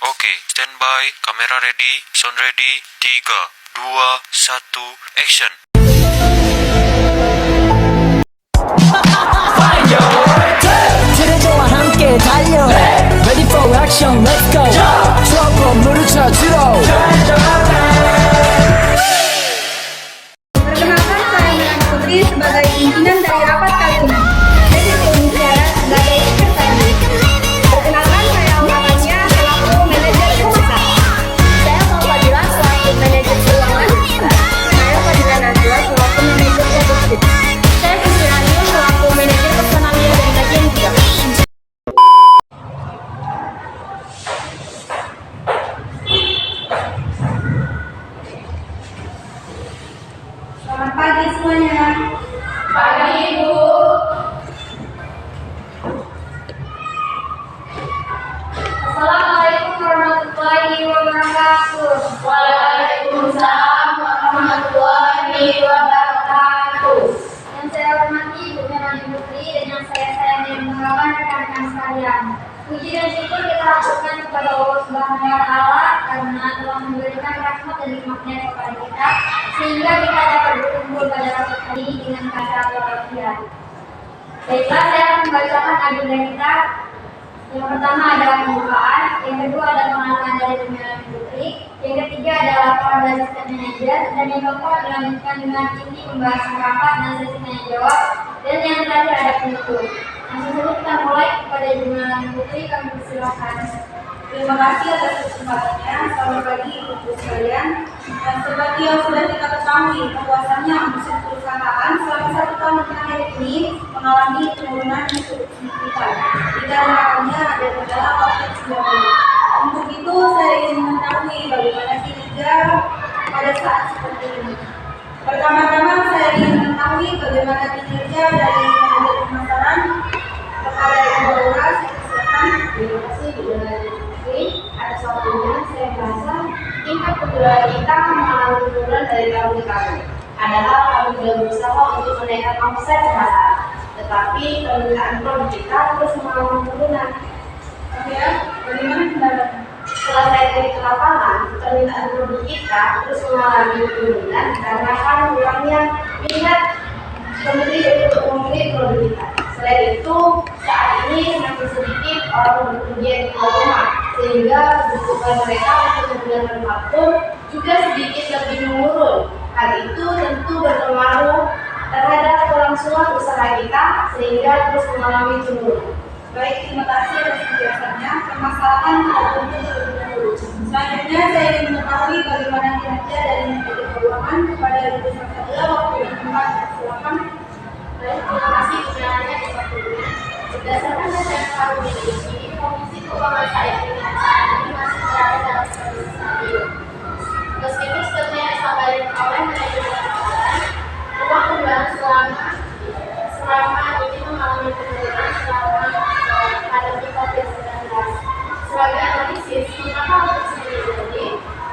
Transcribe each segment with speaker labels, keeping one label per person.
Speaker 1: Oke, standby, kamera ready, sound ready, 3, 2, 1, action.
Speaker 2: 트레저와 함께 달려 Ready for action, let's go 트러블 물을 찾으러
Speaker 3: Perkenalkan, saya Milan Putri sebagai pimpinan dari rapat kali ini. Saya dituntut sebagai sekretari. Perkenalkan, saya Aulia selaku manajer pemasaran. Saya Fadila selaku manajer keuangan. Saya Fadila Najwa selaku manajer logistik. Saya Fitri selaku manajer personalia dan kajian juga. Selamat pagi semuanya. Pagi Ibu. Assalamualaikum warahmatullahi wabarakatuh. Waalaikumsalam warahmatullahi wabarakatuh. Yang saya hormati Ibu Melani Putri dan yang saya sayangi dan banggakan rekan-rekan sekalian. Puji dan syukur kita lakukan kepada Allah Subhanahu wa Ta'ala karena telah memberikan rahmat dan nikmatnya kepada kita sehingga kita dapat berkumpul pada rapat hari ini dengan keadaan walafiat. Baiklah, saya akan membacakan agenda kita. Yang pertama adalah pembukaan, yang kedua adalah pengenalan dari Bu Melani Putri, yang ketiga adalah laporan dari asisten manajer, dan yang keempat dilanjutkan dengan inti pembahasan rapat dan sesi tanya jawab, dan yang terakhir ada penutup. Langsung saja kita mulai kepada Ibu Melani Putri, kami persilakan.
Speaker 4: Terima kasih atas kesempatannya. Selamat pagi Ibu sekalian. Dan seperti yang sudah kita ketahui, bahwasannya omset perusahaan selama 1 tahun terakhir ini mengalami penurunan yang cukup signifikan. Dikarenakannya ada kendala COVID-19. Untuk itu saya ingin mengetahui bagaimana kinerja pada saat seperti ini. Pertama-tama saya ingin mengetahui bagaimana kinerja dari manajer pemasaran kepada Ibu Laura.
Speaker 3: Terima kasih Bu Melani Putri. Atas waktunya saya merasa tingkat penjualan kita mengalami penurunan dari tahun ke tahun. Padahal kami sudah berusaha untuk menaikkan omset pemasaran, tetapi permintaan produk kita terus mengalami penurunan.
Speaker 4: Bagaimana pendapatnya?
Speaker 3: Setelah saya cek ke lapangan, permintaan produk kita terus mengalami penurunan karena kurangnya minat pembeli untuk membeli produk kita. Selain itu, saat ini semakin sedikit orang bepergian keluar rumah, sehingga kebutuhan mereka untuk menggunakan faktur juga sedikit lebih menurun. Hal itu tentu berpengaruh terhadap kelangsungan usaha kita, sehingga terus mengalami penurunan.
Speaker 4: Baik, terima kasih atas penjelasannya. Permasalahan tertentu terlebih dahulu. Selanjutnya saya ingin mengetahui bagaimana kinerja dari manajer keuangan kepada Ibu Fadila waktu dan tempat. Silakan.
Speaker 3: Baik, terima kasih undangannya di waktunya. Berdasarkan data yang kami miliki, Komisi Keuangan saat ini masih berada dalam status stabil. Meskipun seperti yang disampaikan oleh manajer keuangan, uang penjualan selama ini mengalami penurunan selama pandemi COVID-19. Sebagai analisis, mengapa hal tersebut terjadi?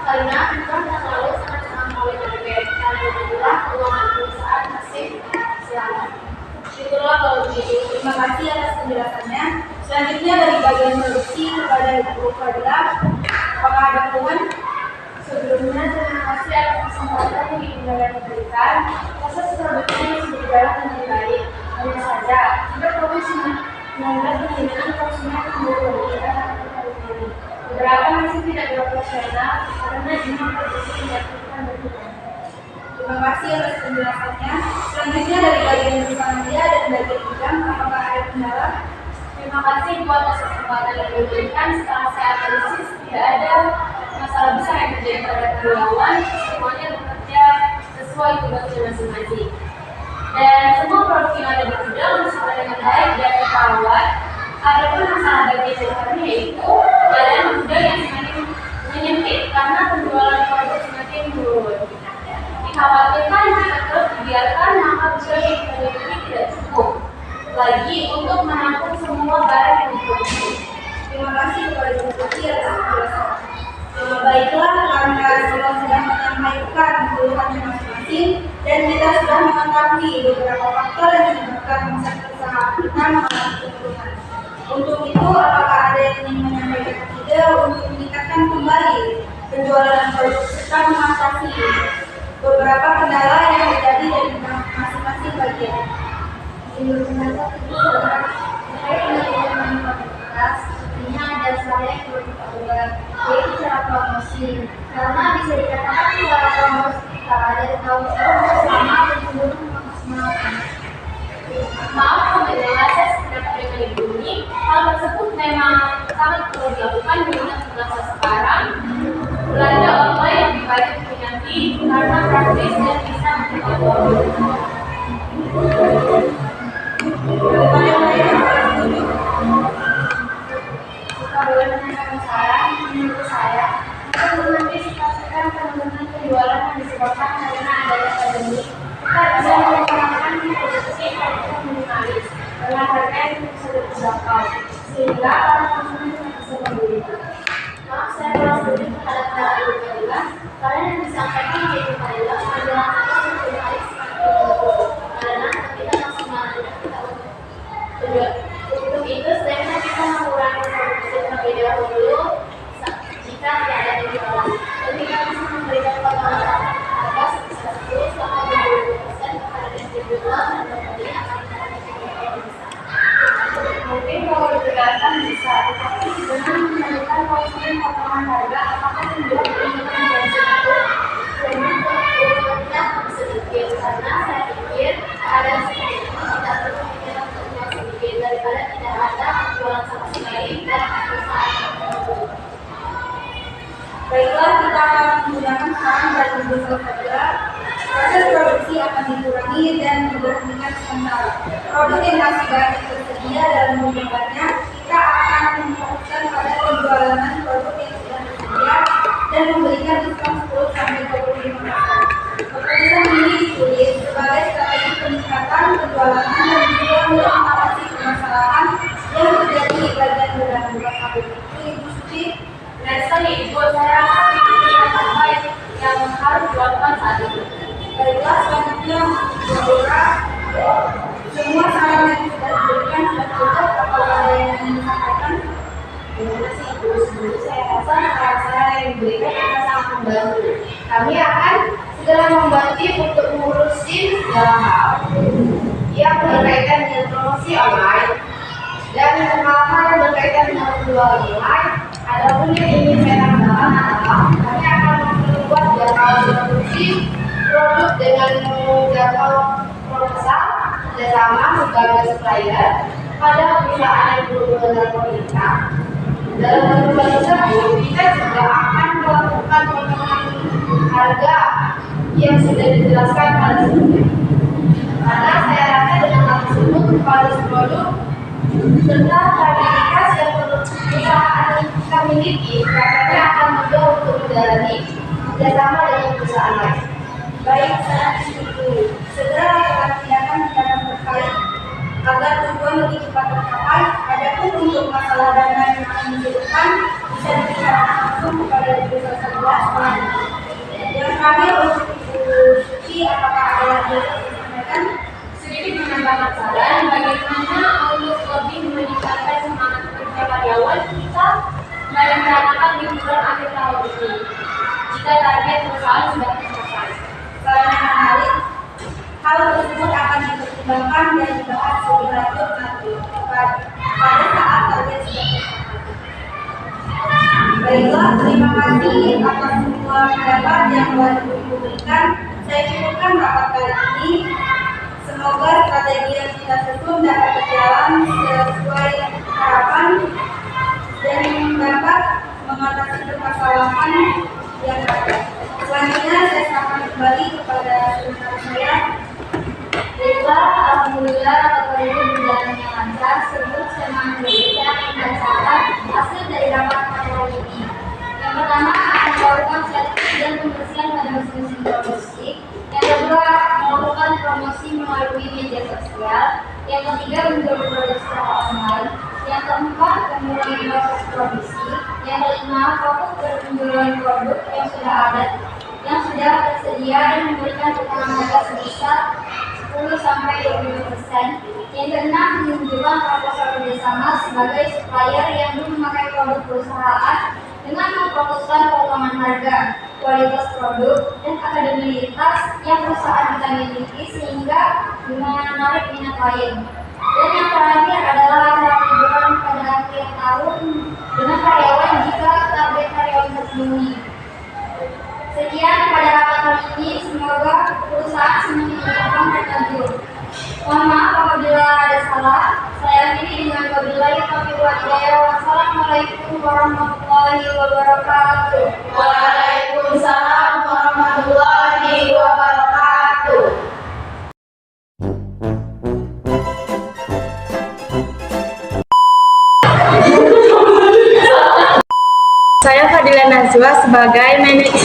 Speaker 3: Karena bukan tahun lalu sangat oleh BPN, karena itulah keuangan perusahaan masih selamat.
Speaker 4: Syukurlah kalau begitu. Terima kasih atas penjelasannya. Selanjutnya dari bagian produksi kepada Ibu Fadila, apakah ada keluhan?
Speaker 3: Sebelumnya, terima kasih atas kesempatan yang Ibu berikan. Proses produksi masih berjalan dengan baik. Hanya saja, jika COVID-19 menjadikan konsumen menurun di era ini. Beberapa masih tidak beroperasional karena jumlah produksi dilakukan berkurang.
Speaker 4: Terima kasih atas penjelasannya. Selanjutnya dari bagian personalia dan bagian bidang, apakah ada kendala?
Speaker 3: Terima kasih buat kesempatan yang diberikan. Setelah saya analisis, tidak ada masalah besar yang terjadi pada karyawan. Semuanya bekerja sesuai tugasnya masing-masing. Dan semua produk yang ada di gudang sesuai dengan baik dan terawat. Adapun masalah bagian selanjutnya yaitu keadaan gudang yang semakin menyempit karena penjualan produk semakin menurun. Dikhawatirkan jika terus dibiarkan maka gudang yang kita miliki tidak cukup lagi untuk menampung semua barang yang diproduksi.
Speaker 4: Terima kasih kepada Ibu Putri atas penjelasan. Baiklah, karena kita sudah menyampaikan keluhannya masing-masing dan kita sudah mengetahui beberapa faktor yang menyebabkan omset perusahaan kita mengalami penurunan. Untuk itu, apakah ada yang ingin menyampaikan ide untuk meningkatkan meningkatkan kembali penjualan produk serta mengatasi beberapa kendala yang terjadi dari masing-masing bagian.
Speaker 3: Menurut pendapat itu terkait dengan komunitas, sepertinya ada saya yang perlu kita ubah, yaitu cara promosi. Karena bisa dikatakan cara promosi kita dari tahun ke tahun sama dan cenderung memaksimalkan. Maaf apabila saya sedang melindungi, hal tersebut memang sangat perlu dilakukan mengingat masa sekarang. Belanja online lebih banyak diminati karena praktis dan bisa membantu. Jika boleh menanyakan saran, menurut saya, untuk mengantisipasikan penurunan penjualan yang disebabkan karena adanya pandemi, kita bisa menggunakan produksi produk minimalis dengan harga yang bisa terjangkau, sehingga para konsumen bisa membeli. Maaf, saya kurang setuju terhadap cara itu adalah karena yang disampaikan yaitu adalah adalah minimalis karena kita maksimalkan kita untuk itu sebaiknya kita mengurangi produksi terlebih dahulu jika tidak ada penjualan dan kita bisa memberikan potongan harga sebesar 10-20% kepada distributor dan pembeli akan mungkin kalau ditegakkan bisa, tetapi dengan memberikan konsumen potongan harga apakah membuat penjualan dari situ memang tidak sedikit karena saya pikir ada sedikit tidak perlu memikirkan penjualan sedikit daripada tidak ada penjualan sama sekali dan perusahaan.
Speaker 4: Baiklah, kita akan menggunakan saran dari Ibu Sofia. Proses produksi akan dikurangi dan diberhentikan sementara. Produk yang masih banyak tersedia dalam jumlah banyak, kita akan memfokuskan pada penjualan produk yang sudah tersedia dan memberikan diskon 10-25%. Keputusan ini ditulis sebagai strategi peningkatan penjualan dan juga untuk mengatasi permasalahan yang terjadi di bagian gudang-gudang pabrik. Ibu Suci.
Speaker 3: Dan sekali Ibu, saya rasa ini yang terbaik yang harus dilakukan saat ini.
Speaker 4: Baiklah, selanjutnya semua saran yang sudah diberikan sudah cukup. Apakah ada yang ingin disampaikan?
Speaker 3: Terima kasih Ibu. Sebelum saya rasa saran-saran yang diberikan akan sangat membantu. Kami akan segera membantu untuk mengurusin segala hal yang berkaitan dengan promosi online dan hal-hal yang berkaitan dengan penjualan online. Adapun yang ingin saya tambahkan adalah kami akan membuat jadwal produksi produk dengan jadwal proposal kerjasama sebagai supplier pada perusahaan yang berhubungan dengan pemerintah. Dalam pertemuan tersebut, kita juga akan melakukan potongan harga yang sudah dijelaskan pada sebelumnya. Karena saya rasa dengan hal tersebut kualitas produk serta kredibilitas yang perusahaan kita miliki, rasanya akan mudah untuk menjalani kerjasama dengan perusahaan lain.
Speaker 4: Baik, saya setuju. Segera lakukan tindakan terkait agar tujuan lebih cepat tercapai. Adapun untuk masalah dana yang akan dibutuhkan bisa dibicarakan langsung kepada Ibu Sofia selanjutnya. Yang terakhir untuk Ibu Suci, apakah ada lagi yang ingin disampaikan?
Speaker 3: Sedikit menambahkan saran bagaimana untuk lebih meningkatkan semangat kerja karyawan kita merencanakan liburan akhir tahun ini jika target perusahaan sudah tercapai.
Speaker 4: Saran yang menarik. Hal tersebut akan dipertimbangkan dan dibahas lebih lanjut nanti pada saat target sudah tercapai. Baiklah, terima kasih atas semua pendapat yang telah Ibu berikan. Saya cukupkan rapat kali ini. Semoga strategi yang kita susun dapat berjalan sesuai harapan dan dapat mengatasi permasalahan yang ada. Selanjutnya saya serahkan kembali kepada rekan saya.
Speaker 3: Baiklah, alhamdulillah Bapak Ibu berjalan dengan lancar. Sebelum saya mengakhiri, saya akan membacakan hasil dari rapat pada hari ini. Yang pertama akan melakukan setting dan pembersihan pada mesin-mesin promosi. Yang kedua, melakukan promosi melalui media sosial. Yang ketiga, menjual produk secara online. Yang keempat, mengurangi proses produksi. Yang kelima, fokus berpenjualan produk yang sudah ada, yang sudah tersedia dan memberikan potongan harga sebesar 10-20%. Yang keenam, menunjukkan proposal kerjasama sebagai supplier yang belum memakai produk perusahaan dengan memfokuskan potongan harga, kualitas produk, dan akademikitas yang perusahaan kita miliki sehingga menarik minat lain. Dan yang terakhir adalah acara liburan pada akhir tahun dengan karyawan jika target karyawan terpenuhi. Sekian pada rapat kali ini, semoga perusahaan semakin berkembang dan maju. Mohon maaf apabila ada salah. Saya akhiri dengan wabillahi taufiq wal hidayah. Wassalamualaikum warahmatullahi wabarakatuh.
Speaker 4: Waalaikumsalam warahmatullahi wabarakatuh. Saya Fadila Najwa sebagai manajer.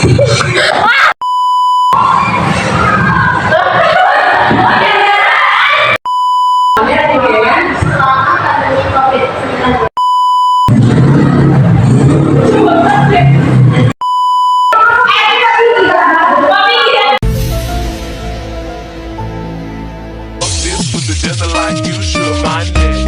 Speaker 5: This was the desert like you should find it.